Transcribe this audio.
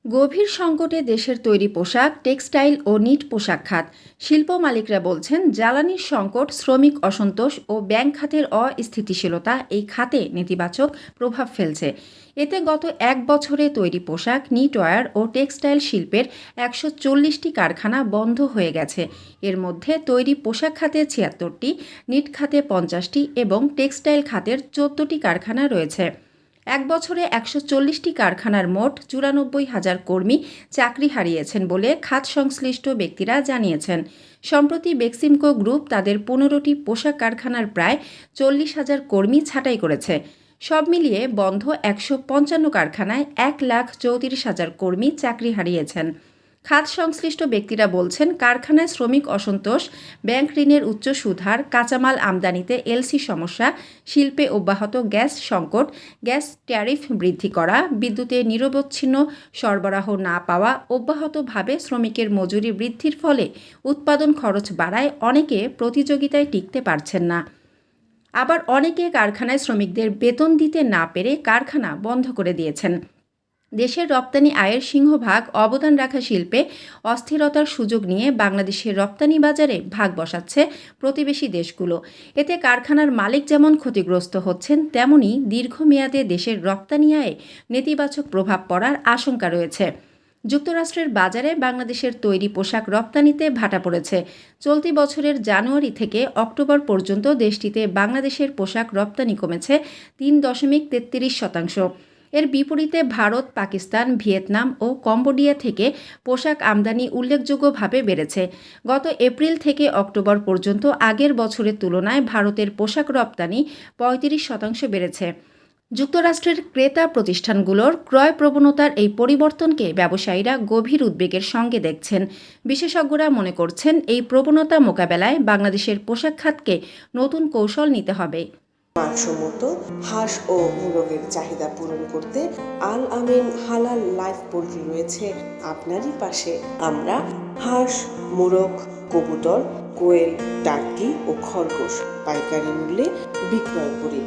গভীর সংকটে দেশের তৈরি পোশাক, টেক্সটাইল ও নিট পোশাক খাত। শিল্প মালিকরা বলছেন, জ্বালানির সংকট, শ্রমিক অসন্তোষ ও ব্যাংক খাতের অস্থিতিশীলতা এই খাতে নেতিবাচক প্রভাব ফেলছে। এতে গত এক বছরে তৈরি পোশাক, নিটওয়্যার ও টেক্সটাইল শিল্পের ১৪০টি কারখানা বন্ধ হয়ে গেছে। এর মধ্যে তৈরি পোশাক খাতে ৭৬টি, নিট খাতে ৫০টি এবং টেক্সটাইল খাতের ১৪টি কারখানা রয়েছে। এক বছরে ১৪০টি কারখানার মোট ৯৪,০০০ কর্মী চাকরি হারিয়েছেন বলে খাত সংশ্লিষ্ট ব্যক্তিরা জানিয়েছেন। সম্প্রতি বেক্সিমকো গ্রুপ তাদের ১৫টি পোশাক কারখানার প্রায় ৪০,০০০ কর্মী ছাঁটাই করেছে। সব মিলিয়ে বন্ধ ১৫৫ কারখানায় ১,৩৪,০০০ কর্মী চাকরি হারিয়েছেন। খাত সংশ্লিষ্ট ব্যক্তিরা বলছেন, কারখানায় শ্রমিক অসন্তোষ, ব্যাংক ঋণের উচ্চ সুদহার, কাঁচামাল আমদানিতে এলসি সমস্যা, শিল্পে অব্যাহত গ্যাস সংকট, গ্যাস ট্যারিফ বৃদ্ধি করা, বিদ্যুতের নিরবচ্ছিন্ন সরবরাহ না পাওয়া, অব্যাহতভাবে শ্রমিকের মজুরি বৃদ্ধির ফলে উৎপাদন খরচ বাড়ায় অনেকে প্রতিযোগিতায় টিকতে পারছেন না। আবার অনেকে কারখানায় শ্রমিকদের বেতন দিতে না পেরে কারখানা বন্ধ করে দিয়েছেন। দেশের রপ্তানি আয়ের সিংহভাগ অবদান রাখা শিল্পে অস্থিরতার সুযোগ নিয়ে বাংলাদেশের রপ্তানি বাজারে ভাগ বসাচ্ছে প্রতিবেশী দেশগুলো। এতে কারখানার মালিক যেমন ক্ষতিগ্রস্ত হচ্ছেন, তেমনি দীর্ঘমেয়াদে দেশের রপ্তানি আয়ে নেতিবাচক প্রভাব পড়ার আশঙ্কা রয়েছে। যুক্তরাষ্ট্রের বাজারে বাংলাদেশের তৈরি পোশাক রপ্তানিতে ভাটা পড়েছে। চলতি বছরের জানুয়ারি থেকে অক্টোবর পর্যন্ত দেশটিতে বাংলাদেশের পোশাক রপ্তানি কমেছে ৩.৩৩%। এর বিপরীতে ভারত, পাকিস্তান, ভিয়েতনাম ও কম্বোডিয়া থেকে পোশাক আমদানি উল্লেখযোগ্যভাবে বেড়েছে। গত এপ্রিল থেকে অক্টোবর পর্যন্ত আগের বছরের তুলনায় ভারতের পোশাক রপ্তানি ৩৫% বেড়েছে। যুক্তরাষ্ট্রের ক্রেতা প্রতিষ্ঠানগুলোর ক্রয় প্রবণতার এই পরিবর্তনকে ব্যবসায়ীরা গভীর উদ্বেগের সঙ্গে দেখছেন। বিশেষজ্ঞরা মনে করছেন, এই প্রবণতা মোকাবেলায় বাংলাদেশের পোশাক খাতকে নতুন কৌশল নিতে হবে। মানসম্মত হাঁস ও মোরগের চাহিদা পূরণ করতে আল আমিন হালাল লাইফ পোল্ট্রি রয়েছে আপনারই পাশে। আমরা হাঁস, মোরগ, কবুতর, কোয়েল, টার্কি ও খরগোশ পাইকারি মূল্যে বিক্রয় করি।